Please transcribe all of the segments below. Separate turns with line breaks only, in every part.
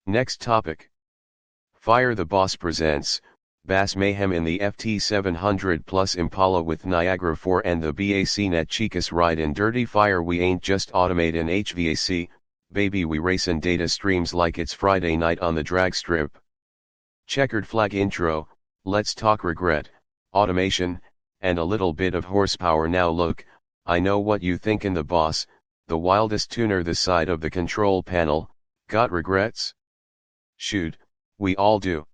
Next topic. Fire the Boss presents, Bass Mayhem in the FT700 Plus Impala with Niagara 4 and the BACnet Chicas ride in dirty fire. We ain't just automate in HVAC, baby, we racin' data streams like it's Friday night on the drag strip. Checkered flag intro, let's talk regret, automation, and a little bit of horsepower. Now look, I know what you thinkin', the boss, the wildest tuner this side of the control panel, got regrets? Shoot, we all do.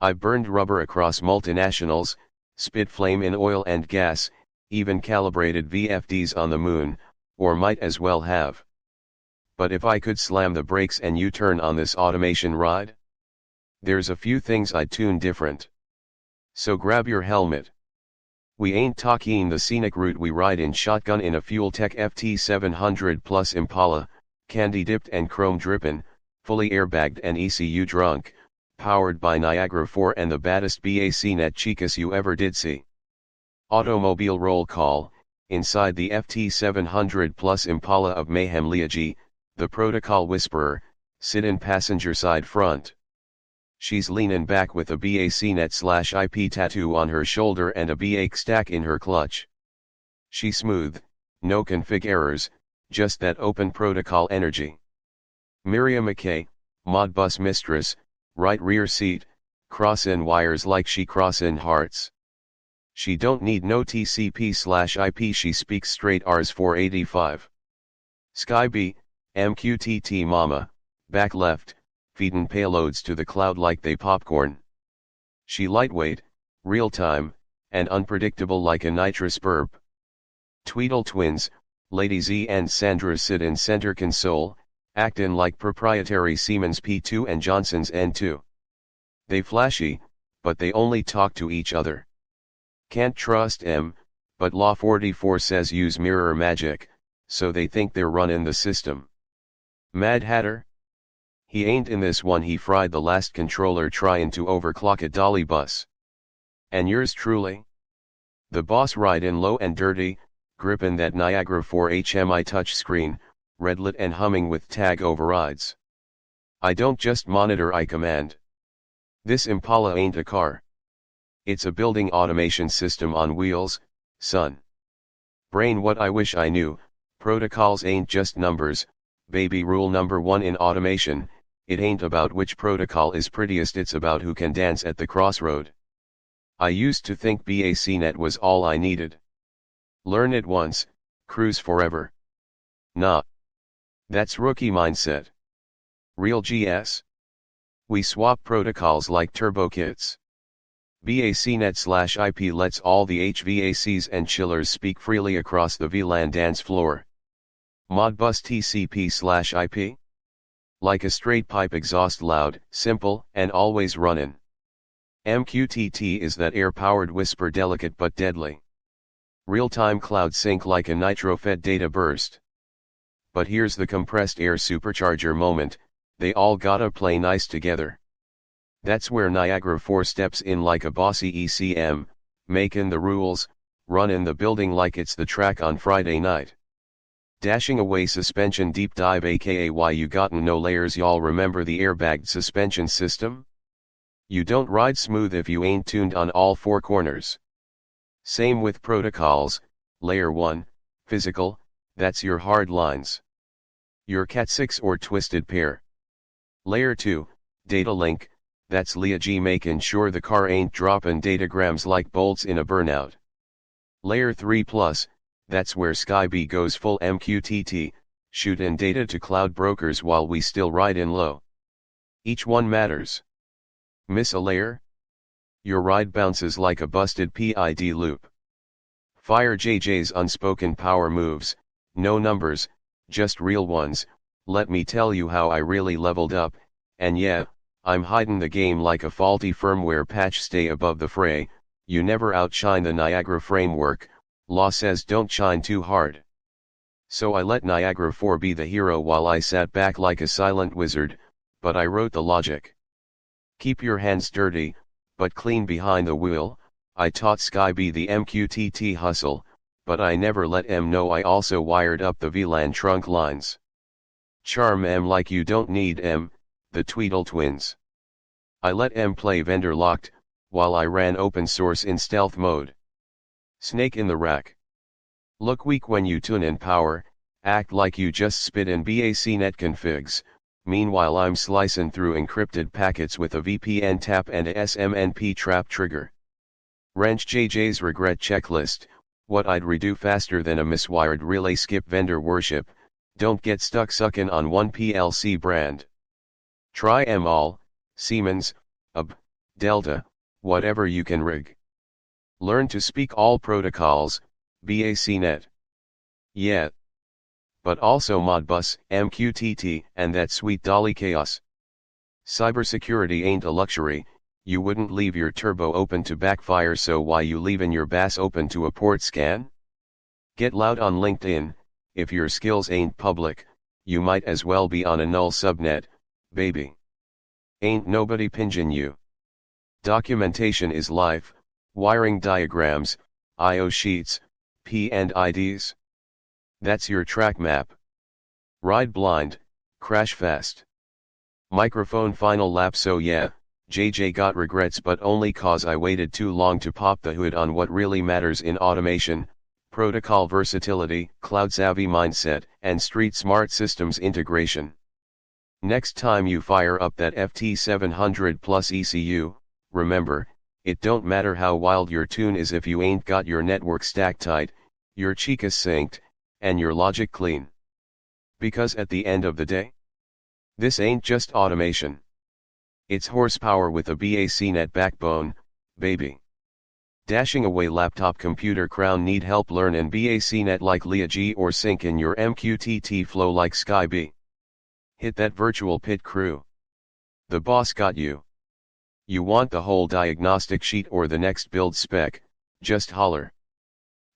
I burned rubber across multinationals, spit flame in oil and gas, even calibrated VFDs on the moon, or might as well have. But if I could slam the brakes and U-turn on this automation ride? There's a few things I'd tune different. So grab your helmet. We ain't talking the scenic route we ride in shotgun in a fuel-tech FT700 Plus Impala, candy dipped and chrome drippin', fully airbagged and ECU drunk, powered by Niagara 4 and the baddest BACnet Chicas you ever did see. Automobile roll call, inside the FT700 Plus Impala of Mayhem, Leah, the protocol whisperer, sit in passenger side front. She's leanin' back with a BACnet/IP tattoo on her shoulder and a BAC stack in her clutch. She smooth, no config errors, just that open protocol energy. Miriam McKay, Modbus mistress, right rear seat, crossin' wires like she crossin' hearts. She don't need no TCP/IP, she speaks straight Rs 485. Sky B, MQTT mama, back left, feedin' payloads to the cloud like they popcorn. She lightweight, real-time, and unpredictable like a nitrous burp. Tweedle twins, Lady Z and Sandra sit in center console, actin' like proprietary Siemens P2 and Johnson's N2. They flashy, but they only talk to each other. Can't trust 'em, but Law 44 says use mirror magic, so they think they're runnin' the system. Mad Hatter? He ain't in this one, he fried the last controller tryin' to overclock a dolly bus. And yours truly? The boss ridin' low and dirty, grippin' that Niagara 4 HMI touchscreen, redlit and humming with tag overrides. I don't just monitor, I command. This Impala ain't a car. It's a building automation system on wheels, son. Brain, what I wish I knew, protocols ain't just numbers, baby. Rule number 1 in automation, it ain't about which protocol is prettiest, it's about who can dance at the crossroad. I used to think BACnet was all I needed. Learn it once, cruise forever. Nah. That's rookie mindset. Real GS? We swap protocols like turbo kits. BACnet/IP lets all the HVACs and chillers speak freely across the VLAN dance floor. Modbus TCP/IP? Like a straight pipe exhaust, loud, simple, and always runnin'. MQTT is that air-powered whisper, delicate but deadly. Real-time cloud sync like a nitro-fed data burst. But here's the compressed air supercharger moment, they all gotta play nice together. That's where Niagara 4 steps in like a bossy ECM, making the rules, running the building like it's the track on Friday night. Dashing away suspension deep dive, aka why you gotten no layers. Y'all remember the airbagged suspension system? You don't ride smooth if you ain't tuned on all four corners. Same with protocols. Layer 1, physical, that's your hard lines. Your Cat6 or twisted pair. Layer 2, data link, that's Leah G, making sure the car ain't dropping datagrams like bolts in a burnout. Layer 3 plus, that's where Sky B goes full MQTT, shooting data to cloud brokers while we still ride in low. Each one matters. Miss a layer? Your ride bounces like a busted PID loop. Fire JJ's unspoken power moves, no numbers, just real ones. Let me tell you how I really leveled up, and yeah, I'm hiding the game like a faulty firmware patch. Stay above the fray, you never outshine the Niagara framework, law says don't shine too hard. So I let Niagara 4 be the hero while I sat back like a silent wizard, but I wrote the logic. Keep your hands dirty, but clean behind the wheel. I taught Sky B the MQTT hustle, but I never let em know I also wired up the VLAN trunk lines. Charm em like you don't need em, the Tweedle twins. I let M play vendor locked, while I ran open source in stealth mode. Snake in the rack. Look weak when you tune in power, act like you just spit in BACnet configs, meanwhile I'm slicing through encrypted packets with a VPN tap and a SMNP trap trigger. Wrench JJ's regret checklist, what I'd redo faster than a miswired relay. Skip vendor worship, don't get stuck sucking on one PLC brand. Try 'em all, Siemens, UB, Delta, whatever you can rig. Learn to speak all protocols, BACnet. Yeah. But also Modbus, MQTT, and that sweet Dolly chaos. Cybersecurity ain't a luxury, you wouldn't leave your turbo open to backfire, so why you leaving your BAS open to a port scan? Get loud on LinkedIn, if your skills ain't public, you might as well be on a null subnet, baby. Ain't nobody pinging you. Documentation is life, wiring diagrams, IO sheets, P&IDs. That's your track map. Ride blind, crash fast. Microphone final lap. So yeah, JJ got regrets, but only cause I waited too long to pop the hood on what really matters in automation: protocol versatility, cloud-savvy mindset, and street-smart systems integration. Next time you fire up that FT700 Plus ECU, remember, it don't matter how wild your tune is if you ain't got your network stack tight, your Chicas synced, and your logic clean. Because at the end of the day, this ain't just automation. It's horsepower with a BACnet backbone, baby. Dashing away laptop computer crown. Need help? Learn in BACnet like Leah G, or sync in your MQTT flow like Sky B. Hit that virtual pit crew. The boss got you. You want the whole diagnostic sheet or the next build spec? Just holler.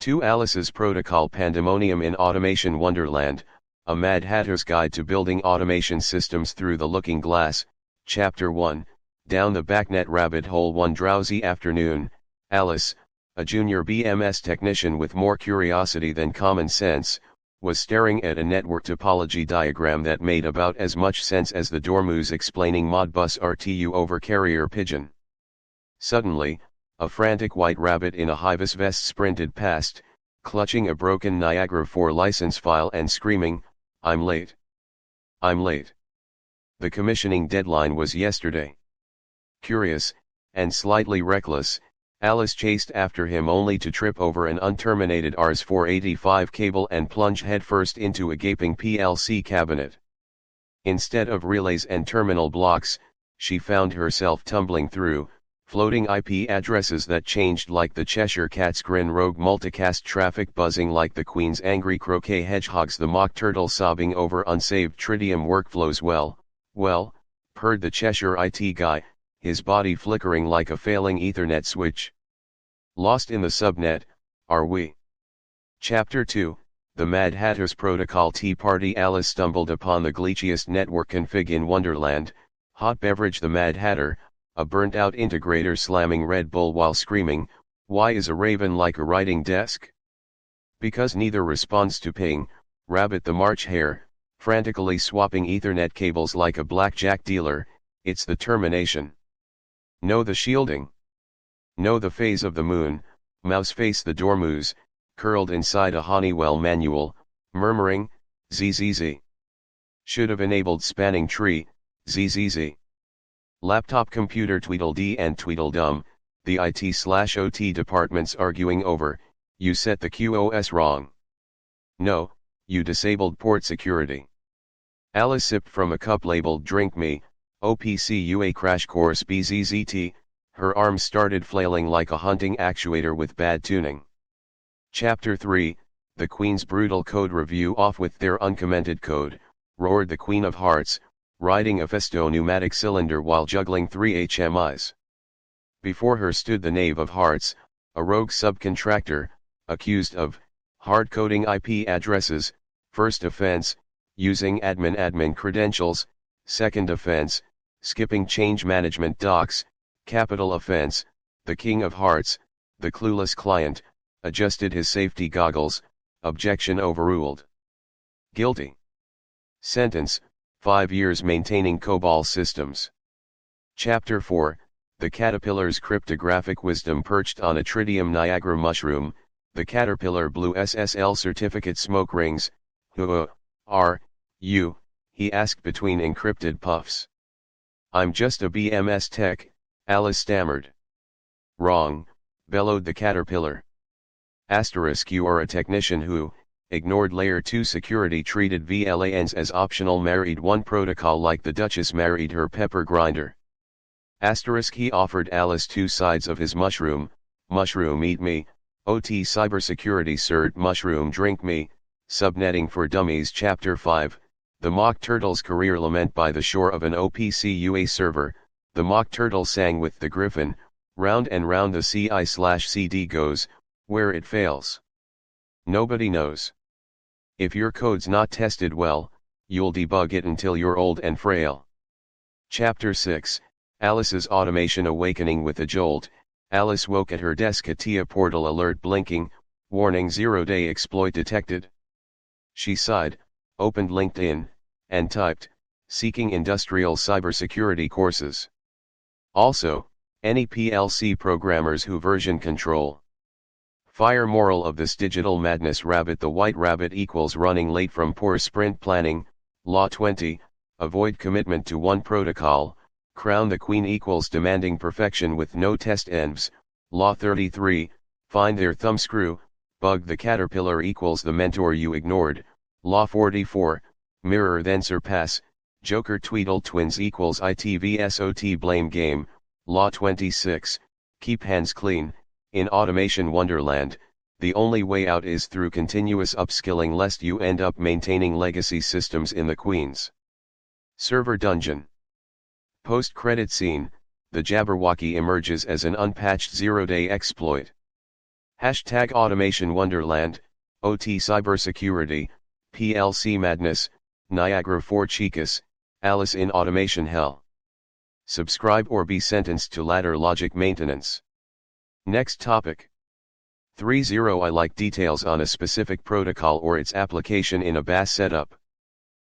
To Alice's Protocol Pandemonium in Automation Wonderland, a Mad Hatter's Guide to Building Automation Systems Through the Looking Glass, Chapter 1, Down the BACnet Rabbit Hole. One drowsy afternoon, Alice, a junior BMS technician with more curiosity than common sense, was staring at a network topology diagram that made about as much sense as the dormouse explaining Modbus RTU over carrier pigeon. Suddenly, a frantic white rabbit in a Hibis vest sprinted past, clutching a broken Niagara 4 license file and screaming, "I'm late. I'm late." The commissioning deadline was yesterday. Curious, and slightly reckless, Alice chased after him only to trip over an unterminated RS-485 cable and plunge headfirst into a gaping PLC cabinet. Instead of relays and terminal blocks, she found herself tumbling through floating IP addresses that changed like the Cheshire Cat's grin, rogue multicast traffic buzzing like the Queen's angry croquet hedgehogs, the mock turtle sobbing over unsaved tritium workflows. Well, purred the Cheshire IT guy, his body flickering like a failing Ethernet switch. Lost in the subnet, are we? Chapter 2, The Mad Hatter's Protocol Tea Party. Alice stumbled upon the glitchiest network config in Wonderland, hot beverage the Mad Hatter, a burnt-out integrator slamming Red Bull while screaming, "Why is a raven like a writing desk?" Because neither responds to ping. Rabbit the March Hare, frantically swapping Ethernet cables like a blackjack dealer, it's the termination. Know the shielding. Know the phase of the moon. Mouseface the dormouse, curled inside a Honeywell manual, murmuring, "ZZZ. Should have enabled spanning tree, ZZZ." Laptop computer Tweedledee and Tweedledum, the IT/OT departments arguing over, "You set the QoS wrong." "No, you disabled port security." Alice sipped from a cup labeled "Drink Me," OPCUA Crash Course BZZT, her arms started flailing like a hunting actuator with bad tuning. Chapter 3, The Queen's Brutal Code Review. Off with their uncommented code, roared the Queen of Hearts, riding a Festo pneumatic cylinder while juggling 3 HMIs. Before her stood the Knave of Hearts, a rogue subcontractor, accused of hard-coding IP addresses. First offense, using admin credentials. Second offense, skipping change management docs. Capital offense, the King of Hearts, the clueless client, adjusted his safety goggles. Objection overruled. Guilty. Sentence, 5 years maintaining COBOL systems. Chapter 4, The Caterpillar's Cryptographic Wisdom perched on a tritium Niagara mushroom, the caterpillar blew SSL certificate smoke rings. Who are you? He asked between encrypted puffs. I'm just a BMS tech, Alice stammered. Wrong, bellowed the caterpillar. Asterisk, you are a technician who ignored layer 2 security, treated VLANs as optional, married one protocol like the Duchess married her pepper grinder. Asterisk, he offered Alice 2 sides of his mushroom. Mushroom eat me, OT cybersecurity cert, mushroom drink me. Subnetting for Dummies. Chapter 5, The Mock Turtle's Career Lament. By the shore of an OPC UA server, the Mock Turtle sang with the Griffin, round and round the CI/CD goes, where it fails, nobody knows. If your code's not tested well, you'll debug it until you're old and frail. Chapter 6, Alice's Automation Awakening. With a jolt, Alice woke at her desk, a TIA portal alert blinking, warning 0-day exploit detected. She sighed, opened LinkedIn, and typed, seeking industrial cybersecurity courses. Also, any PLC programmers who version control. Fire. Moral of this digital madness: rabbit the white rabbit equals running late from poor sprint planning. Law 20, avoid commitment to one protocol. Crown the queen equals demanding perfection with no test envs. Law 33, find their thumbscrew. Bug the caterpillar equals the mentor you ignored. Law 44, mirror then surpass. Joker Tweedle twins equals ITVSOT blame game. Law 26, keep hands clean. In automation wonderland, the only way out is through continuous upskilling, lest you end up maintaining legacy systems in the Queen's server dungeon. Post-credit scene, the Jabberwocky emerges as an unpatched 0-day exploit. Hashtag automation wonderland, OT cybersecurity, PLC madness, Niagara for Chicas, Alice in automation hell. Subscribe or be sentenced to ladder logic maintenance. Next topic. 30. I like details on a specific protocol or its application in a BAS setup.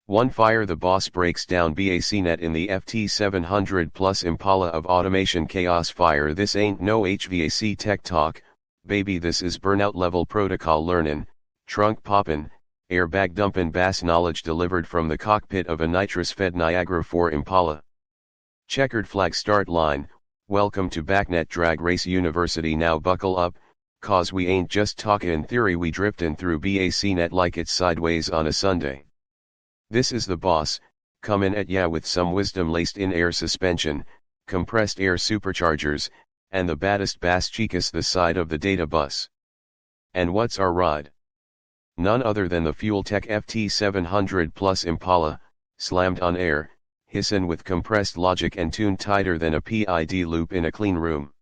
1. Fire the boss breaks down BACnet in the FT700 Plus Impala of automation chaos. Fire, this ain't no HVAC tech talk, baby, this is burnout level protocol learnin', trunk poppin', airbag dumpin' BAS knowledge delivered from the cockpit of a nitrous-fed Niagara 4 Impala. Checkered flag start line. Welcome to BACnet Drag Race University. Now buckle up, cause we ain't just talkin' theory, we driftin' through BACnet like it's sideways on a Sunday. This is the boss, comin' at ya with some wisdom laced in air suspension, compressed air superchargers, and the baddest BAS Chicas, the side of the data bus. And what's our ride? None other than the Fuel-Tech FT700 Plus Impala, slammed on air, hissin' with compressed logic and tuned tighter than a PID loop in a clean room.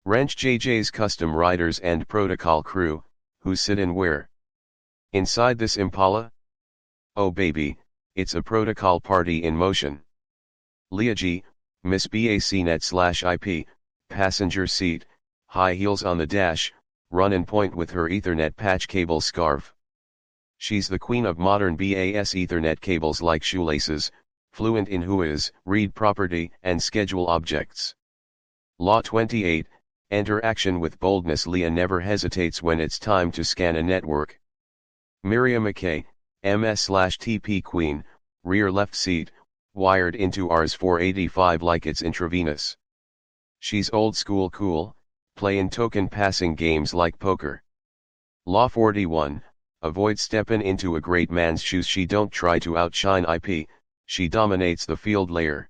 Wrench JJ's custom riders and protocol crew, who sit in where? Inside this Impala? Oh baby, it's a protocol party in motion. Leah G, Miss BACnet/IP, passenger seat, high heels on the dash, runnin' point with her Ethernet patch cable scarf. She's the queen of modern BAS Ethernet cables like shoelaces, fluent in whois, read property and schedule objects. Law 28, enter action with boldness. Leah never hesitates when it's time to scan a network. Miriam McKay, MS/TP queen, rear left seat, wired into Rs 485 like it's intravenous. She's old school cool, playin' token passing games like poker. Law 41, avoid steppin' into a great man's shoes. She don't try to outshine IP, she dominates the field layer.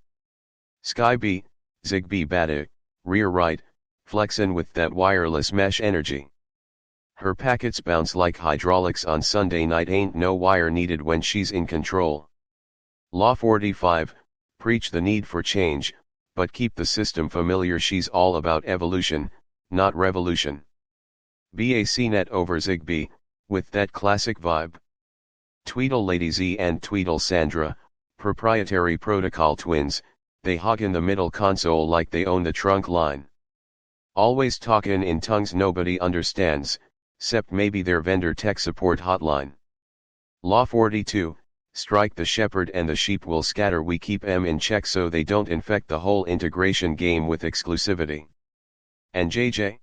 Sky B, Zigbee Bada, rear right, flexin' with that wireless mesh energy. Her packets bounce like hydraulics on Sunday night, ain't no wire needed when she's in control. Law 45, preach the need for change, but keep the system familiar. She's all about evolution, not revolution. BACnet over Zigbee, with that classic vibe. Tweedle Lady Z and Tweedle Sandra, proprietary protocol twins, they hog in the middle console like they own the trunk line. Always talkin' in tongues nobody understands, 'cept maybe their vendor tech support hotline. Law 42, Strike the shepherd and the sheep will scatter. We keep them in check so they don't infect the whole integration game with exclusivity. And JJ?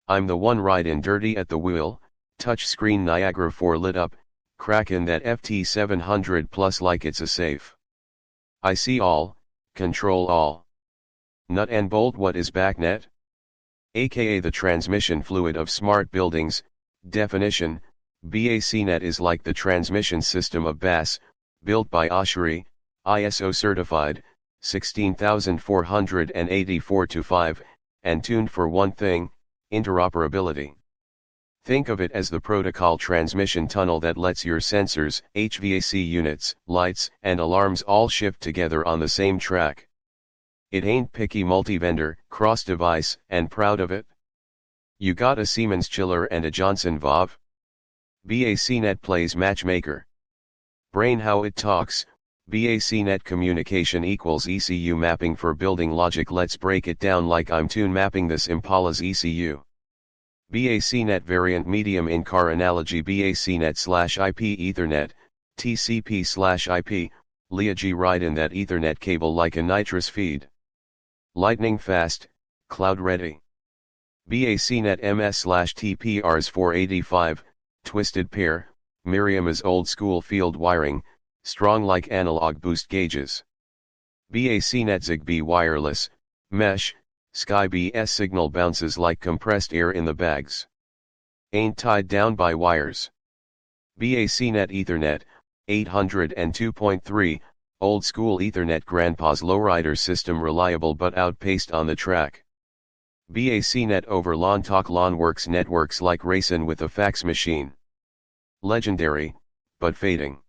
I'm the one riding dirty at the wheel, touchscreen Niagara 4 lit up, cracking that FT700 plus like it's a safe. I see all, control all. Nut and bolt. What is BACnet? AKA the transmission fluid of smart buildings. Definition: BACnet is like the transmission system of BAS, built by Oshiri, ISO certified, 16484-5, and tuned for one thing, interoperability. Think of it as the protocol transmission tunnel that lets your sensors, HVAC units, lights, and alarms all shift together on the same track. It ain't picky multi-vendor, cross-device, and proud of it. You got a Siemens chiller and a Johnson Valve? BACnet plays matchmaker. Brain how it talks. BACnet communication equals ECU mapping for building logic. Let's break it down like I'm tune mapping this Impala's ECU. BACnet variant medium in car analogy. BACnet/IP Ethernet, TCP/IP, LIAG ride in that Ethernet cable like a nitrous feed. Lightning fast, cloud ready. BACnet MS/TP RS485, twisted pair, Miriam is old school field wiring, strong like analog boost gauges. BACnet Zigbee wireless, mesh, SkyBS signal bounces like compressed air in the bags. Ain't tied down by wires. BACnet Ethernet, 802.3, old school Ethernet grandpa's lowrider system, reliable but outpaced on the track. BACnet over LAN talk. LAN works networks like racing with a fax machine. Legendary, but fading.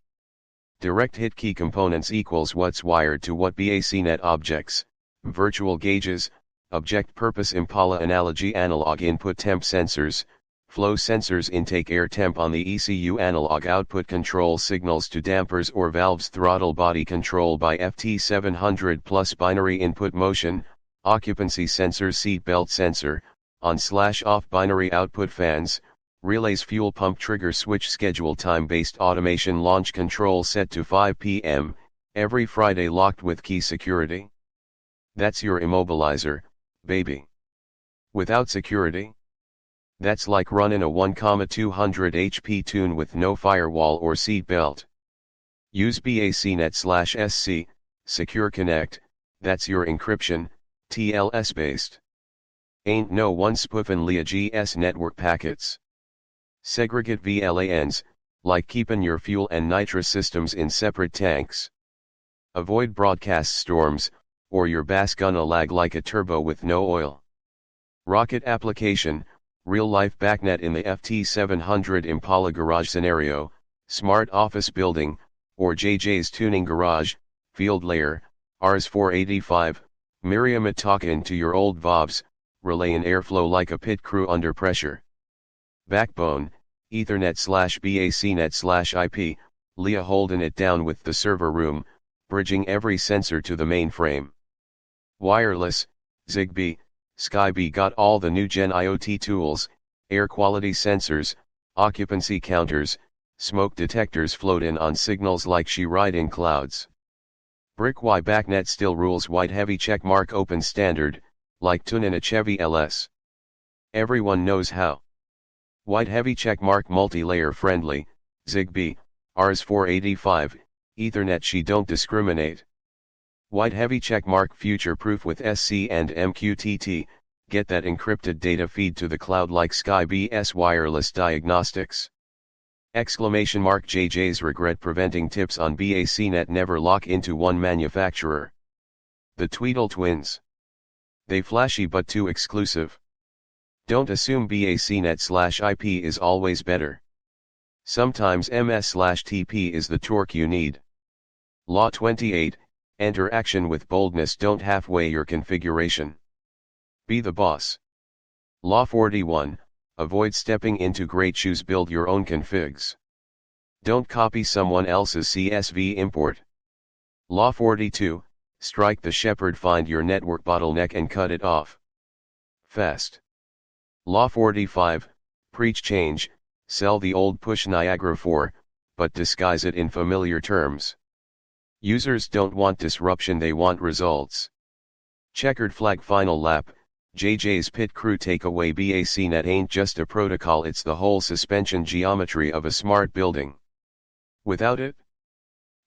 Direct hit key components equals what's wired to what. BACnet objects, virtual gauges, object purpose Impala analogy analog input temp sensors, flow sensors intake air temp on the ECU analog output control signals to dampers or valves throttle body control by FT700 plus binary input motion, occupancy sensors seat belt sensor, on/off binary output fans, relays fuel pump trigger switch schedule time based automation launch control set to 5 p.m. every Friday locked with key security. That's your immobilizer, baby. Without security? That's like running a 1,200 HP tune with no firewall or seat belt. Use BACnet/SC, Secure Connect, that's your encryption, TLS based. Ain't no one spoofing LIAG's network packets. Segregate VLANs, like keeping your fuel and nitrous systems in separate tanks. Avoid broadcast storms, or your BAS gonna lag like a turbo with no oil. Rocket application, real-life BACnet in the FT700 Impala garage scenario, smart office building, or JJ's tuning garage, field layer, RS485, Miriam talking to your old VOBs, relaying airflow like a pit crew under pressure. Backbone, Ethernet/BACnet/IP, LIA holding it down with the server room, bridging every sensor to the mainframe. Wireless, Zigbee, SkyBee got all the new gen IoT tools, air quality sensors, occupancy counters, smoke detectors float in on signals like she ride in clouds. Brick Y BACnet still rules. White heavy checkmark open standard, like tuning a Chevy LS. Everyone knows how. White heavy checkmark multi-layer friendly, Zigbee, RS485, Ethernet she don't discriminate. White heavy checkmark future proof with SC and MQTT, get that encrypted data feed to the cloud like SkyBS wireless diagnostics. Exclamation mark JJ's regret preventing tips on BACnet never lock into one manufacturer. The Tweedle twins. They flashy but too exclusive. Don't assume BACnet/IP is always better. Sometimes MS/TP is the torque you need. Law 28, enter action with boldness. Don't halfway your configuration. Be the boss. Law 41, avoid stepping into great shoes. Build your own configs. Don't copy someone else's CSV import. Law 42, strike the shepherd. Find your network bottleneck and cut it off fast. Law 45, preach change, sell the old. Push Niagara 4, but disguise it in familiar terms. Users don't want disruption, they want results. Checkered flag final lap, JJ's pit crew takeaway. BACnet ain't just a protocol, it's the whole suspension geometry of a smart building. Without it,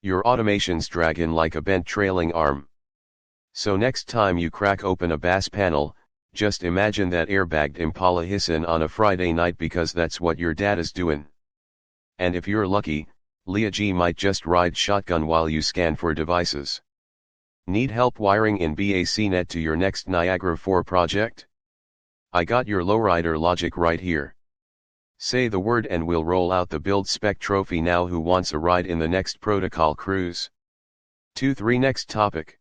your automations drag in like a bent trailing arm. So next time you crack open a BAS panel, just imagine that airbagged Impala hissin' on a Friday night, because that's what your data's doing. And if you're lucky, Leah G might just ride shotgun while you scan for devices. Need help wiring in BACnet to your next Niagara 4 project? I got your lowrider logic right here. Say the word and we'll roll out the build spec trophy. Now who wants a ride in the next protocol cruise? 2-3 Next topic.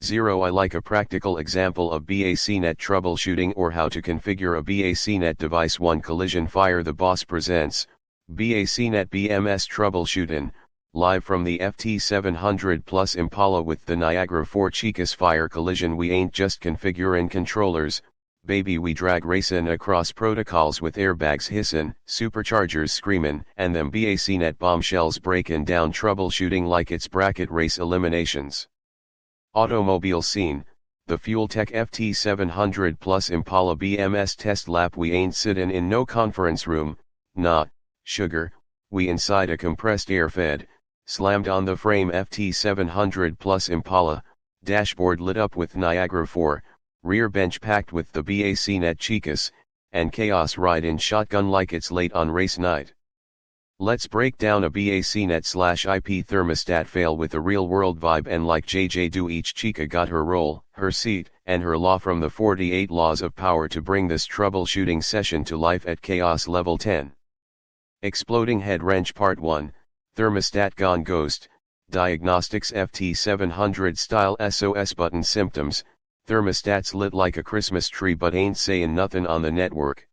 0. I like a practical example of BACnet troubleshooting or how to configure a BACnet device. 1. Collision Fire the Boss presents BACnet BMS Troubleshooting, live from the FT700 Plus Impala with the Niagara 4 Chicas fire collision. We ain't just configuring controllers, baby, we drag racin' across protocols with airbags hissin', superchargers screamin', and them BACnet bombshells breakin' down, troubleshooting like it's bracket race eliminations. Automobile scene, the Fueltech FT700 Plus Impala BMS test lap. We ain't sittin' in no conference room, nah, sugar, we inside a compressed air fed, slammed on the frame FT700 Plus Impala, dashboard lit up with Niagara 4, rear bench packed with the BACnet Chicas, and chaos ride in shotgun like it's late on race night. Let's break down a BACnet/IP thermostat fail with a real-world vibe, and like JJ do, each Chica got her role, her seat, and her law from the 48 laws of power to bring this troubleshooting session to life at chaos level 10. Exploding head wrench part 1, thermostat gone ghost, diagnostics FT700 style SOS button symptoms, thermostat's lit like a Christmas tree but ain't sayin' nothin' on the network.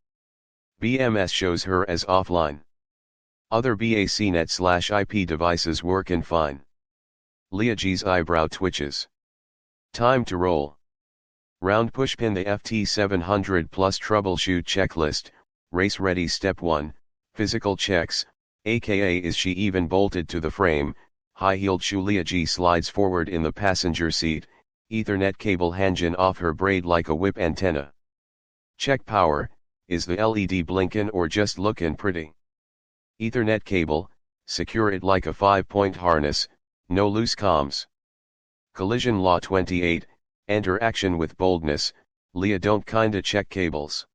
BMS shows her as offline. Other BACnet/IP devices workin' fine. Leah G's eyebrow twitches. Time to roll. Round pushpin the FT700 Plus troubleshoot checklist. Race ready. Step 1, physical checks, aka is she even bolted to the frame? High-heeled shoe. Leah G slides forward in the passenger seat, Ethernet cable hangin' off her braid like a whip antenna. Check power, is the LED blinkin' or just lookin' pretty? Ethernet cable, secure it like a 5-point harness, no loose comms. Collision law 28, enter action with boldness. Leah don't kinda check cables.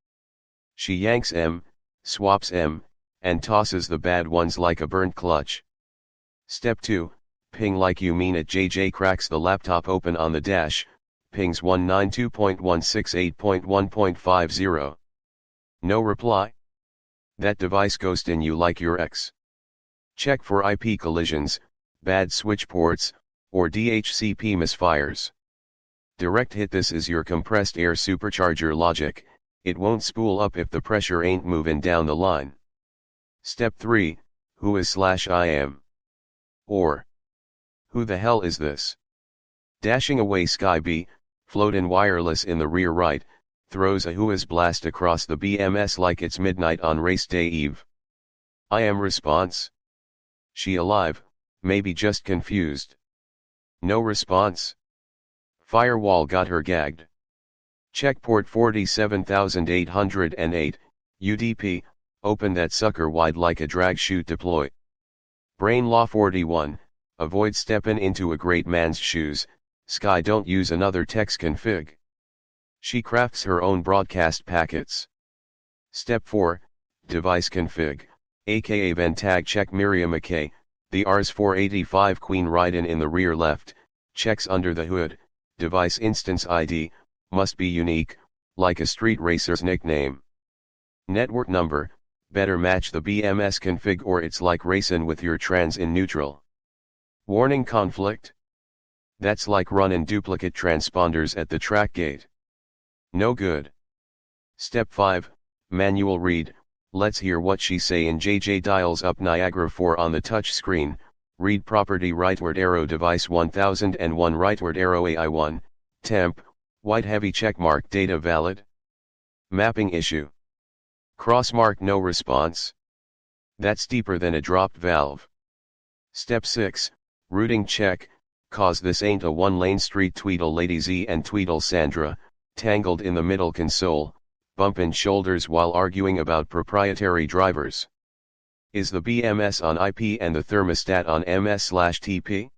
She yanks M, swaps M, and tosses the bad ones like a burnt clutch. Step 2, ping like you mean it. JJ cracks the laptop open on the dash, pings 192.168.1.50. No reply? That device ghostin' you like your ex. Check for IP collisions, bad switch ports, or DHCP misfires. Direct hit. This is your compressed air supercharger logic, it won't spool up if the pressure ain't moving down the line. Step 3, who is/I am? Or, who the hell is this? Dashing away Sky B, floatin' wireless in the rear right, throws a whois blast across the BMS like it's midnight on race day eve. I am response. She alive, maybe just confused. No response. Firewall got her gagged. Check port 47808, UDP, open that sucker wide like a drag chute deploy. Brain law 41, avoid steppin' into a great man's shoes. Sky don't use another text config. She crafts her own broadcast packets. Step 4, device config, aka then tag check. Miriam McKay, the Rs 485 Queen riding in the rear left, checks under the hood, device instance ID, must be unique, like a street racer's nickname. Network number, better match the BMS config or it's like racing with your trans in neutral. Warning conflict? That's like running duplicate transponders at the track gate. No good. Step 5, manual read, let's hear what she saying. JJ dials up Niagara 4 on the touch screen, read property rightward arrow device 1001 rightward arrow AI1, temp, white heavy checkmark data valid. Mapping issue. Crossmark no response. That's deeper than a dropped valve. Step 6, routing check, cause this ain't a one-lane street. Tweedle Lady Z and Tweedle Sandra, tangled in the middle console, bumping shoulders while arguing about proprietary drivers. Is the BMS on IP and the thermostat on MS/TP?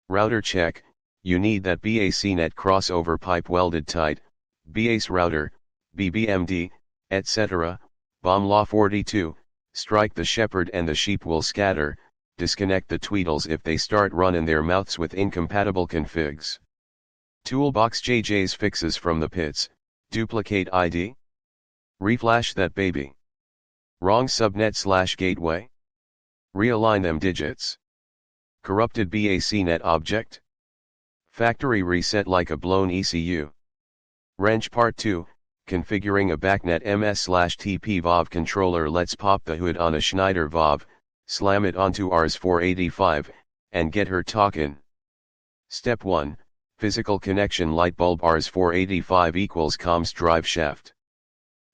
Router check, you need that BACnet crossover pipe welded tight, BACE router, BBMD, etc. Bomb Law 42, strike the shepherd and the sheep will scatter, disconnect the tweedles if they start running their mouths with incompatible configs. Toolbox JJ's fixes from the pits, duplicate ID? Reflash that baby. Wrong subnet/gateway? Realign them digits. Corrupted BACnet object? Factory reset like a blown ECU. Wrench Part 2, configuring a BACnet MS/TP VOV controller. Let's pop the hood on a Schneider VOV, slam it onto Rs 485, and get her talkin'. Step 1, physical connection light bulb Rs 485 equals comms drive shaft.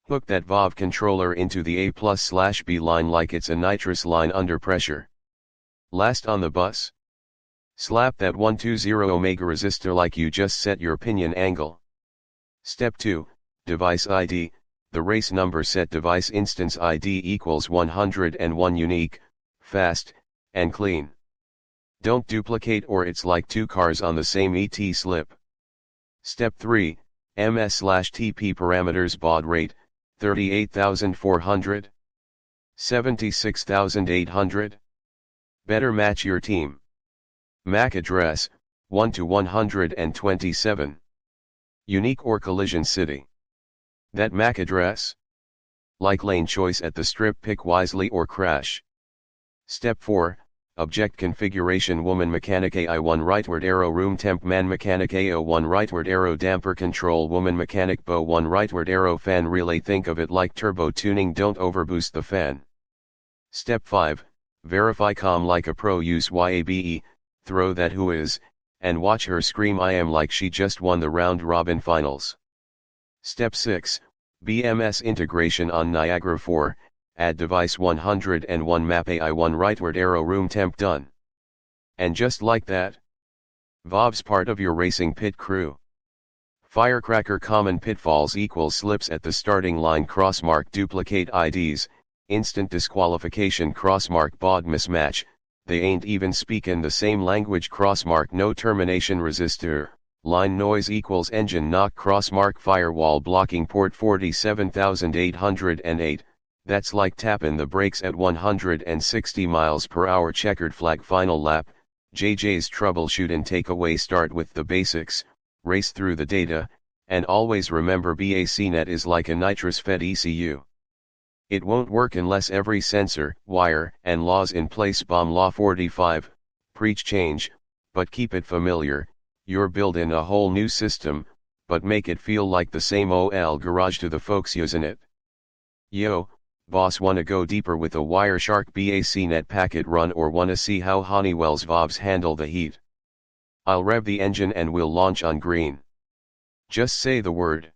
Hook that VOV controller into the A+/B line like it's a nitrous line under pressure. Last on the bus. Slap that 120 ohms resistor like you just set your pinion angle. Step 2, device ID, the race number set device instance ID equals 101 unique, fast, and clean. Don't duplicate or it's like two cars on the same ET slip. Step 3, MS/TP parameters baud rate, 38,400? 76,800? Better match your team. MAC address, 1 to 127. Unique or collision city. That MAC address? Like lane choice at the strip, pick wisely or crash. Step 4, object configuration woman mechanic AI1 rightward arrow room temp man mechanic AO1 rightward arrow damper control woman mechanic bow 1 rightward arrow fan relay. Think of it like turbo tuning, don't overboost the fan. Step 5, verify comm like a pro, use YABE, throw that who is, and watch her scream I am like she just won the round robin finals. Step 6, BMS integration on Niagara 4, add device 101 map AI1 rightward arrow room temp done. And just like that, VOV's part of your racing pit crew. Firecracker common pitfalls equals slips at the starting line crossmark duplicate IDs, instant disqualification crossmark baud mismatch, they ain't even speakin' the same language crossmark no termination resistor, line noise equals engine knock crossmark firewall blocking port 47,808, that's like tappin' the brakes at 160 miles per hour checkered flag final lap, JJ's troubleshootin' takeaway start with the basics, race through the data, and always remember BACnet is like a nitrous-fed ECU. It won't work unless every sensor, wire, and laws in place. Bomb Law 45, preach change, but keep it familiar, you're building a whole new system, but make it feel like the same OL garage to the folks using it. Yo, boss, wanna go deeper with a Wireshark BACnet packet run or wanna see how Honeywell's VOVs handle the heat? I'll rev the engine and we'll launch on green. Just say the word.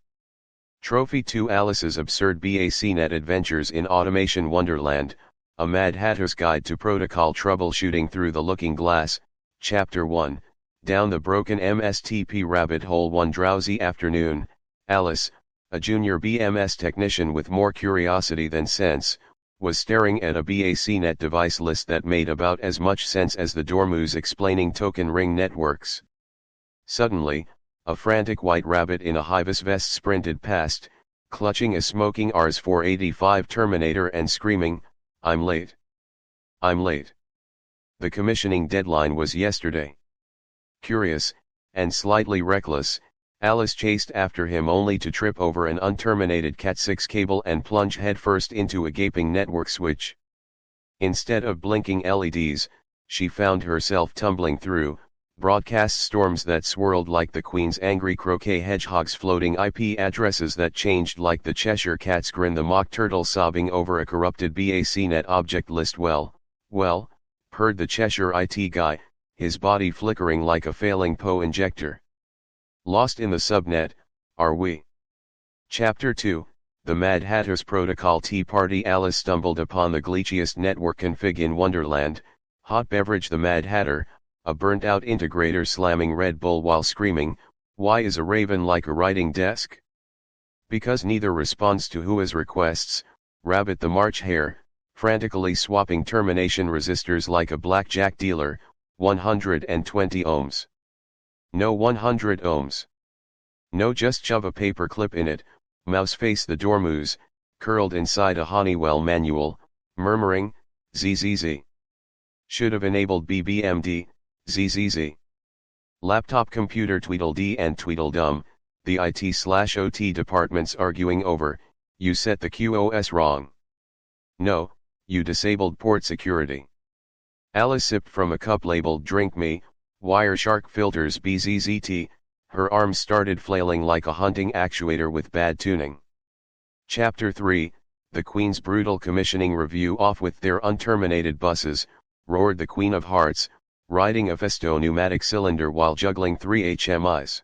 Trophy 2 Alice's Absurd BACnet Adventures in Automation Wonderland, A Mad Hatter's Guide to Protocol Troubleshooting Through the Looking Glass, Chapter 1, Down the Broken MSTP Rabbit Hole. One drowsy afternoon, Alice, a junior BMS technician with more curiosity than sense, was staring at a BACnet device list that made about as much sense as the dormouse explaining token ring networks. Suddenly, a frantic white rabbit in a Hivis vest sprinted past, clutching a smoking Rs 485 Terminator and screaming, "I'm late! I'm late!" The commissioning deadline was yesterday. Curious, and slightly reckless, Alice chased after him only to trip over an unterminated Cat6 cable and plunge headfirst into a gaping network switch. Instead of blinking LEDs, she found herself tumbling through broadcast storms that swirled like the Queen's angry croquet hedgehogs, floating IP addresses that changed like the Cheshire Cat's grin, the mock turtle sobbing over a corrupted BACnet object list. Well, purred the Cheshire IT guy, his body flickering like a failing Poe injector. Lost in the subnet, are we? Chapter 2, The Mad Hatter's Protocol Tea Party. Alice stumbled upon the glitchiest network config in Wonderland, Hot beverage. The Mad Hatter, a burnt-out integrator slamming Red Bull while screaming, "Why is a raven like a writing desk?" Because neither responds to Whois requests. Rabbit the March Hare, frantically swapping termination resistors like a blackjack dealer, 120 ohms. No 100 ohms. No, just shove a paper clip in it. Mouseface the Dormouse, curled inside a Honeywell manual, murmuring, "ZZZ. Should have enabled BBMD, ZZZ." Laptop computer. Tweedledee and Tweedledum, the IT/OT departments arguing over, "You set the QoS wrong." "No, you disabled port security." Alice sipped from a cup labeled "Drink Me," Wireshark filters BZZT, her arms started flailing like a hunting actuator with bad tuning. Chapter 3, the Queen's brutal commissioning review. "Off with their unterminated buses," roared the Queen of Hearts, riding a Festo pneumatic cylinder while juggling 3 HMIs.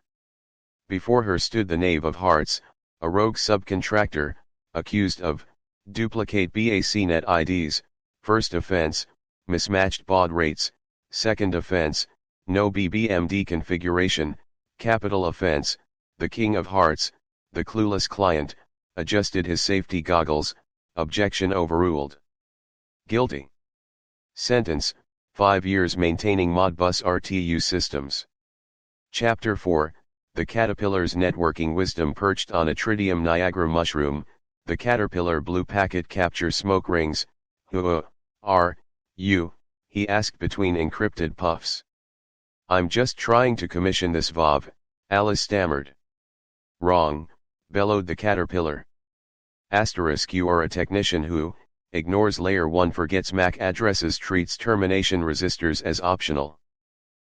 Before her stood the Knave of Hearts, a rogue subcontractor, accused of duplicate BACnet IDs, first offense, mismatched baud rates, second offense, no BBMD configuration, capital offense. The King of Hearts, the clueless client, adjusted his safety goggles, objection overruled. Guilty. Sentence, 5 years maintaining Modbus RTU systems. Chapter 4, the Caterpillar's networking wisdom. Perched on a tritium Niagara mushroom, the caterpillar blew packet capture smoke rings. "Who are you?" he asked between encrypted puffs. "I'm just trying to commission this VOV," Alice stammered. "Wrong," bellowed the caterpillar. Asterisk, "You are a technician who ignores layer 1, forgets MAC addresses, treats termination resistors as optional."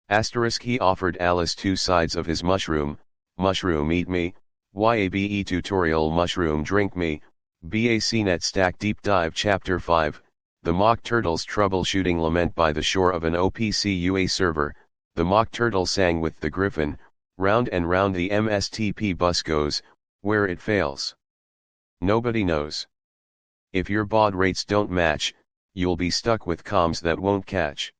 Asterisk, he offered Alice 2 sides of his mushroom. "Mushroom eat me, YABE tutorial, mushroom drink me." BACnet Stack Deep Dive. Chapter 5, the Mock Turtle's troubleshooting lament. By the shore of an OPC UA server, the Mock Turtle sang with the Griffin, "Round and round the MSTP bus goes, where it fails, nobody knows. If your baud rates don't match, you'll be stuck with comms that won't catch."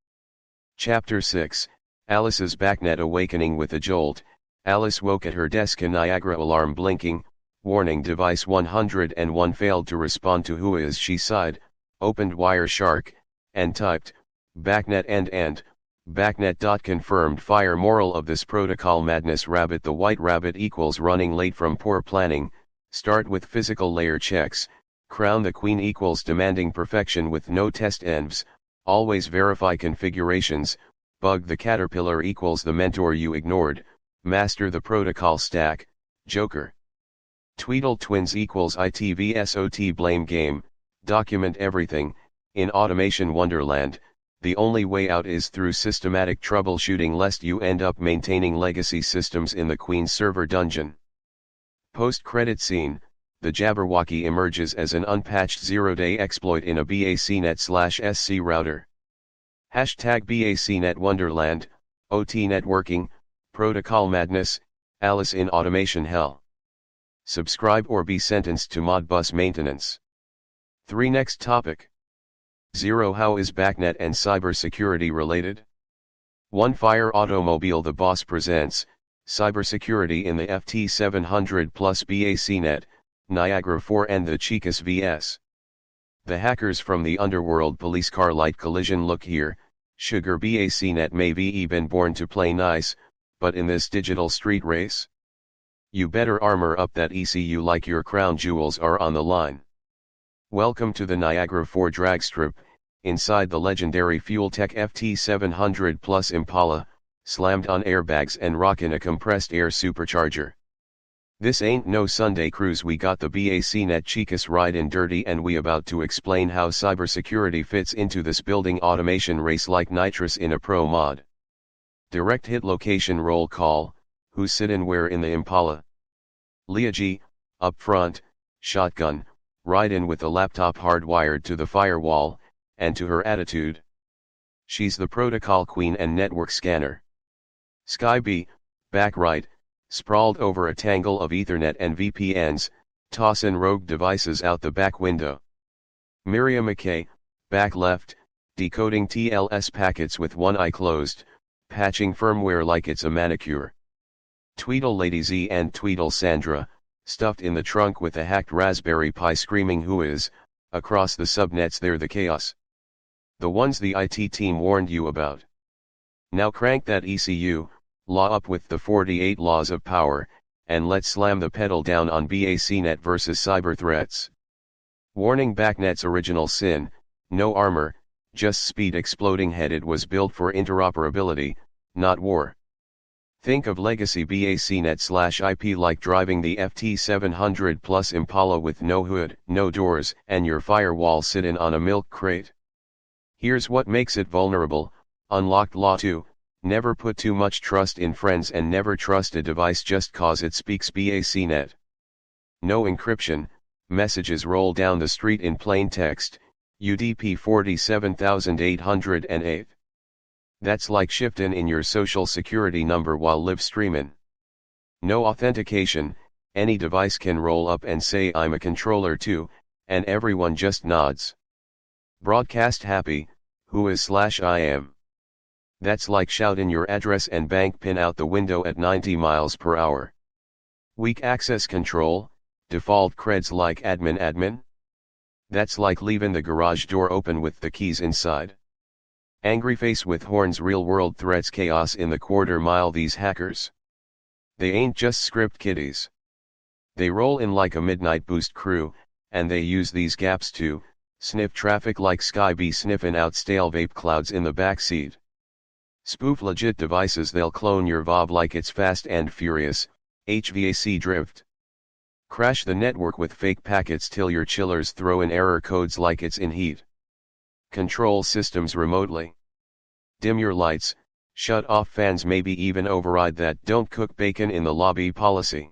Chapter 6, Alice's BACnet awakening. With a jolt, Alice woke at her desk, a Niagara alarm blinking, "Warning, device 101 failed to respond to Whois." She sighed, opened Wireshark, and typed, "BACnet end. BACnet. Confirmed fire." Moral of this protocol madness. Rabbit the White Rabbit equals running late from poor planning. Start with physical layer checks. Crown the Queen equals demanding perfection with no test envs. Always verify configurations. Bug the caterpillar equals the mentor you ignored. Master the protocol stack. Joker. Tweedle twins equals ITVSOT blame game. Document everything. In automation wonderland, the only way out is through systematic troubleshooting, lest you end up maintaining legacy systems in the Queen's server dungeon. Post-credit scene, the Jabberwocky emerges as an unpatched zero-day exploit in a BACnet/SC router. Hashtag BACnet Wonderland, OT networking, protocol madness, Alice in automation hell. Subscribe or be sentenced to Modbus maintenance. 3. Next topic. 0. How is BACnet and cybersecurity related? 1. Fire Automobile. The Boss presents Cybersecurity in the FT700 plus BACnet, Niagara 4 and the Chicas vs. the hackers from the underworld. Police car light collision. Look here, sugar, BACnet may be been born to play nice, but in this digital street race, you better armor up that ECU like your crown jewels are on the line. Welcome to the Niagara 4 drag strip, inside the legendary Fueltech FT700 Plus Impala, slammed on airbags and rockin' a compressed air supercharger. This ain't no Sunday cruise, we got the BACnet Chicas ridin' dirty, and we about to explain how cybersecurity fits into this building automation race like nitrous in a pro mod. Direct hit location roll call. Who's sittin' where in the Impala? Leah G, up front, shotgun, ride-in with a laptop hardwired to the firewall, and to her attitude, she's the protocol queen and network scanner. Sky B, back right, sprawled over a tangle of Ethernet and VPNs, tossin' rogue devices out the back window. Miriam McKay, back left, Decoding TLS packets with one eye closed, patching firmware like it's a manicure. Tweedle Lady Z and Tweedle Sandra, stuffed in the trunk with a hacked Raspberry Pi screaming who is, across the subnets they're the chaos. The ones the IT team warned you about. Now crank that ECU, law up with the 48 laws of power, and let's slam the pedal down on BACnet versus cyber threats. Warning: BACnet's original sin, no armor, just speed. Exploding head. It was built for interoperability, not war. Think of legacy BACnet/IP like driving the FT700 Plus Impala with no hood, no doors, and your firewall sitting on a milk crate. Here's what makes it vulnerable: unlocked law 2, never put too much trust in friends and never trust a device just cause it speaks BACnet. No encryption, messages roll down the street in plain text, UDP 47808. That's like shifting in your social security number while live streaming. No authentication, any device can roll up and say I'm a controller too, and everyone just nods. Broadcast happy, who is/I am. That's like shouting your address and bank pin out the window at 90 miles per hour. Weak access control, default creds like admin. That's like leaving the garage door open with the keys inside. Angry face with horns, real world threats, chaos in the quarter mile. These hackers, they ain't just script kiddies. They roll in like a midnight boost crew, and they use these gaps to sniff traffic like Sky Bee sniffing out stale vape clouds in the backseat. Spoof legit devices. They'll clone your VOB like it's Fast and Furious, HVAC drift. Crash the network with fake packets till your chillers throw in error codes like it's in heat. Control systems remotely. Dim your lights, shut off fans, maybe even override that "don't cook bacon in the lobby" policy.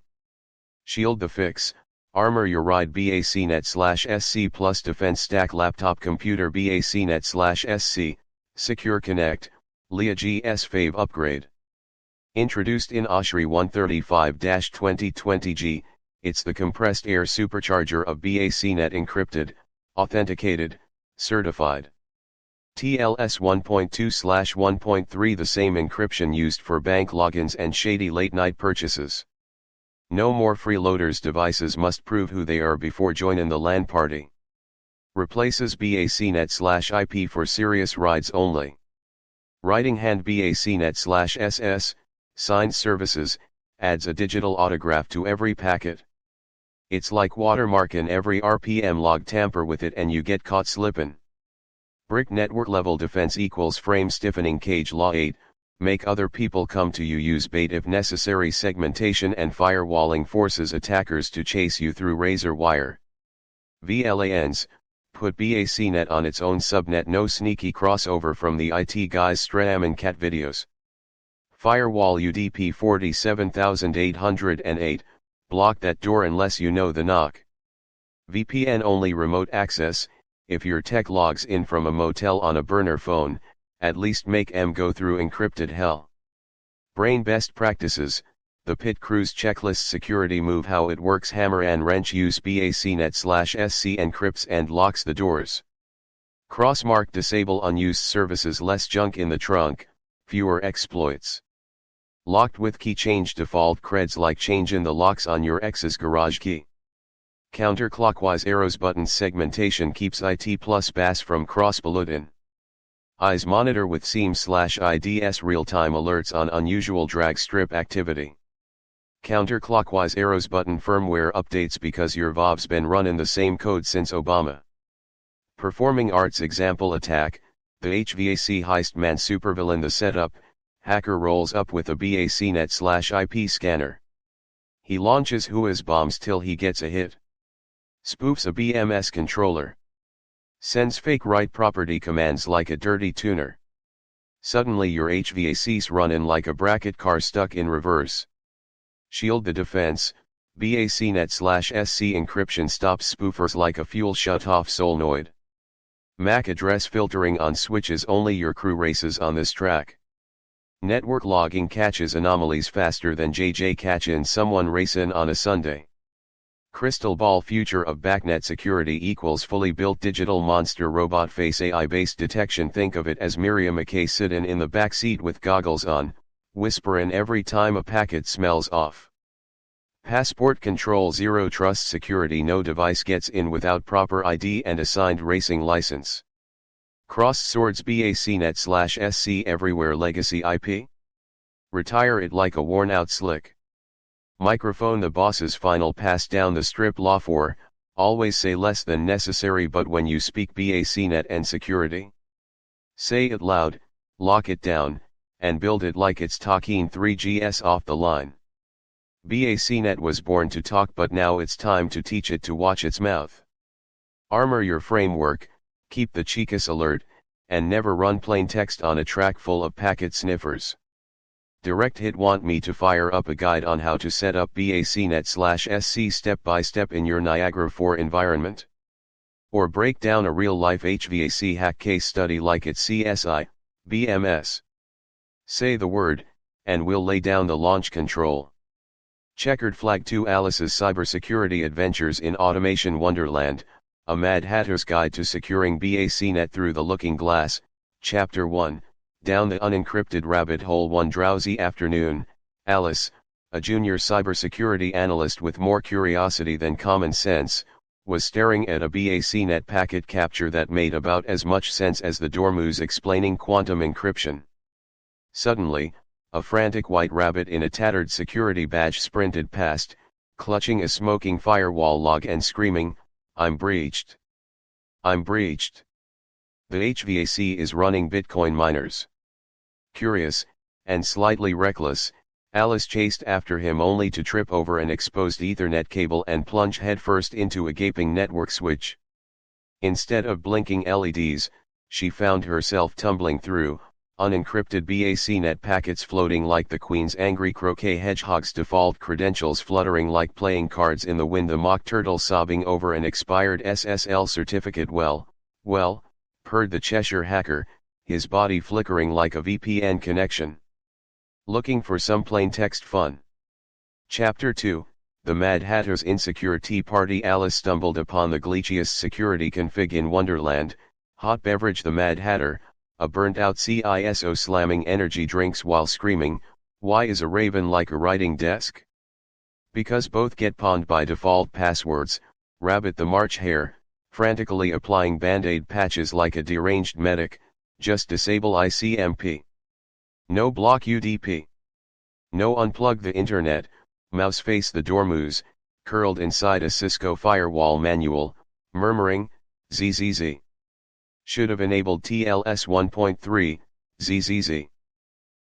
Shield the fix, armor your ride. BACnet/SC plus defense stack laptop computer. BACnet/SC, Secure Connect, Leah GS Fave upgrade. Introduced in OSHRI 135-2020G, it's the compressed air supercharger of BACnet, encrypted, authenticated, certified. TLS 1.2/1.3, the same encryption used for bank logins and shady late-night purchases. No more freeloaders. Devices must prove who they are before joining the LAN party. Replaces BACnet/IP for serious rides only. Writing hand. BACnet/SS, signed services, adds a digital autograph to every packet. It's like watermarking every RPM log. Tamper with it and you get caught slippin'. Brick network level defense equals frame stiffening. Cage law 8, make other people come to you. Use bait if necessary. Segmentation and firewalling forces attackers to chase you through razor wire. VLANs, put BACnet on its own subnet. No sneaky crossover from the IT guys streaming cat videos. Firewall UDP 47808, block that door unless you know the knock. VPN only remote access. If your tech logs in from a motel on a burner phone, at least make em go through encrypted hell. Brain best practices, the pit crews checklist. Security move how it works. Hammer and wrench. Use BACnet/SC encrypts and locks the doors. Crossmark disable unused services. Less junk in the trunk, fewer exploits. Locked with key. Change default creds like changing the locks on your ex's garage key. Counterclockwise arrows buttons. Segmentation keeps IT plus BAS from cross-polluting. Eyes monitor with SIEM/IDS real-time alerts on unusual drag strip activity. Counterclockwise arrows button firmware updates because your VOB's been running the same code since Obama. Performing arts example attack, the HVAC heist man supervillain. The setup, hacker rolls up with a BACnet/IP scanner. He launches whois bombs till he gets a hit. Spoofs a BMS controller. Sends fake write property commands like a dirty tuner. Suddenly your HVAC's running like a bracket car stuck in reverse. Shield the defense, BACnet/SC encryption stops spoofers like a fuel shutoff solenoid. MAC address filtering on switches. Only your crew races on this track. Network logging catches anomalies faster than JJ catching someone racing on a Sunday. Crystal ball future of BACnet security equals fully built digital monster robot face AI-based detection. Think of it as Miriam McKay sitting in the back seat with goggles on, whisperin' every time a packet smells off. Passport control, zero trust security, no device gets in without proper ID and assigned racing license. Crossed swords, BACnet/SC everywhere, legacy IP? Retire it like a worn out slick microphone, the boss's final pass down the strip. Law 4, always say less than necessary, but when you speak BACnet and security, say it loud, lock it down, and build it like it's talking 3GS off the line. BACnet was born to talk, but now it's time to teach it to watch its mouth. Armor your framework, keep the Chicas alert, and never run plain text on a track full of packet sniffers. Direct Hit want me to fire up a guide on how to set up BACnet/SC step by step in your Niagara 4 environment? Or break down a real-life HVAC hack case study like it's CSI, BMS? Say the word, and we'll lay down the launch control. Checkered Flag 2, Alice's Cybersecurity Adventures in Automation Wonderland, a Mad Hatter's Guide to Securing BACnet Through the Looking Glass, Chapter 1, Down the Unencrypted Rabbit Hole. One drowsy afternoon, Alice, a junior cybersecurity analyst with more curiosity than common sense, was staring at a BACnet packet capture that made about as much sense as the dormouse explaining quantum encryption. Suddenly, a frantic white rabbit in a tattered security badge sprinted past, clutching a smoking firewall log and screaming, "I'm breached! I'm breached! The HVAC is running Bitcoin miners." Curious, and slightly reckless, Alice chased after him only to trip over an exposed Ethernet cable and plunge headfirst into a gaping network switch. Instead of blinking LEDs, she found herself tumbling through unencrypted BACnet packets floating like the Queen's angry croquet hedgehog's default credentials fluttering like playing cards in the wind, the mock turtle sobbing over an expired SSL certificate. Well, purred the Cheshire hacker, his body flickering like a VPN connection. Looking for some plain text fun? Chapter 2, The Mad Hatter's Insecure Tea Party. Alice stumbled upon the glitchiest security config in Wonderland, hot beverage. The Mad Hatter, a burnt-out CISO, slamming energy drinks while screaming, "Why is a raven like a writing desk?" Because both get pawned by default passwords. Rabbit the March Hare, frantically applying band-aid patches like a deranged medic, just disable ICMP. No block UDP. No unplug the internet. Mouseface the dormouse, curled inside a Cisco firewall manual, murmuring, "ZZZ. Should have enabled TLS 1.3, ZZZ."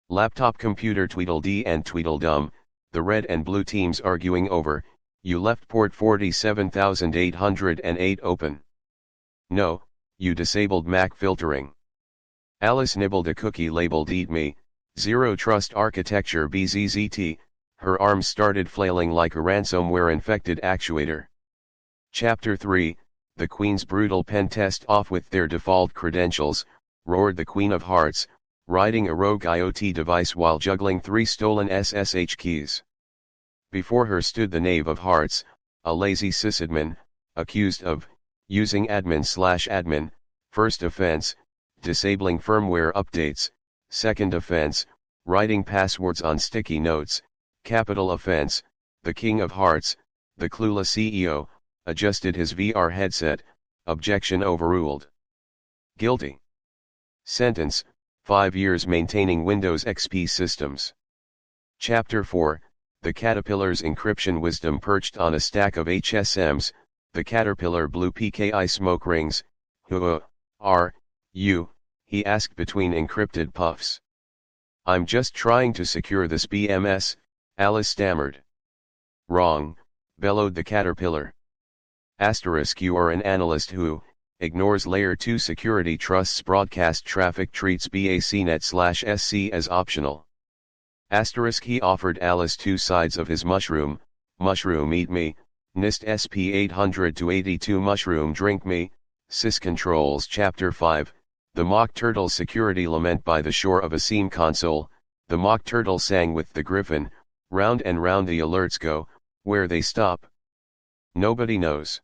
Laptop computer Tweedledee and Tweedledum, the red and blue teams arguing over, "You left port 47808 open." "No, you disabled MAC filtering." Alice nibbled a cookie labeled "Eat Me," Zero Trust Architecture BZZT, her arms started flailing like a ransomware infected actuator. Chapter 3, The Queen's Brutal Pen Test. Off with their default credentials, roared the Queen of Hearts, riding a rogue IoT device while juggling 3 stolen SSH keys. Before her stood the Knave of Hearts, a lazy sysadmin, accused of using admin/admin, first offense, disabling firmware updates, second offense, writing passwords on sticky notes, capital offense. The King of Hearts, the clueless CEO, adjusted his VR headset, objection overruled. Guilty. Sentence, 5 years maintaining Windows XP systems. Chapter 4, The Caterpillar's Encryption Wisdom. Perched on a stack of HSMs, the caterpillar blew PKI smoke rings. "Who are you?" he asked between encrypted puffs. "I'm just trying to secure this BMS," Alice stammered. "Wrong," bellowed the caterpillar. Asterisk, you are an analyst who ignores layer 2 security trusts broadcast traffic, treats BACnet/SC as optional. Asterisk, he offered Alice 2 sides of his mushroom, mushroom eat me, NIST SP 800-82 mushroom drink me, syscontrols. Chapter 5, The Mock Turtle Security Lament. By the shore of a SIEM console, the Mock Turtle sang with the Griffin, round and round the alerts go, where they stop. Nobody knows.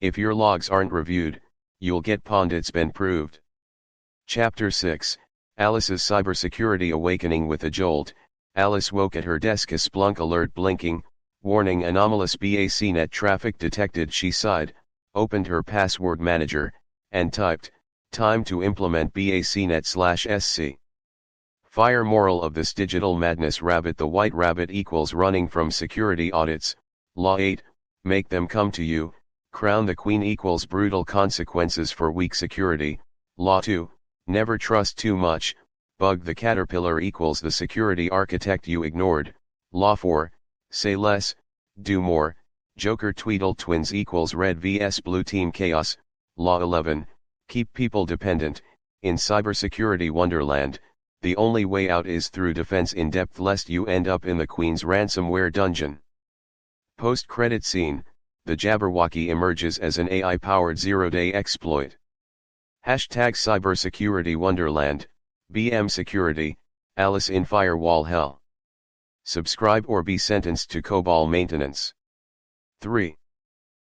If your logs aren't reviewed, you'll get pwned. It's been proved. Chapter 6, Alice's Cybersecurity Awakening. With a jolt, Alice woke at her desk, a Splunk alert blinking, warning anomalous BACnet traffic detected. She sighed, opened her password manager, and typed, "Time to implement BACnet/SC. Fire. Moral of this digital madness rabbit. The white rabbit equals running from security audits. Law 8, make them come to you. Crown the queen equals brutal consequences for weak security. Law 2, never trust too much. Bug the caterpillar equals the security architect you ignored. Law 4, say less, do more. Joker Tweedle twins equals red vs blue team chaos. Law 11, keep people dependent. In cybersecurity wonderland, the only way out is through defense in depth, lest you end up in the Queen's ransomware dungeon. Post-credit scene, the Jabberwocky emerges as an AI-powered zero-day exploit. Hashtag cybersecurity wonderland, BM security, Alice in firewall hell. Subscribe or be sentenced to COBOL maintenance. 3.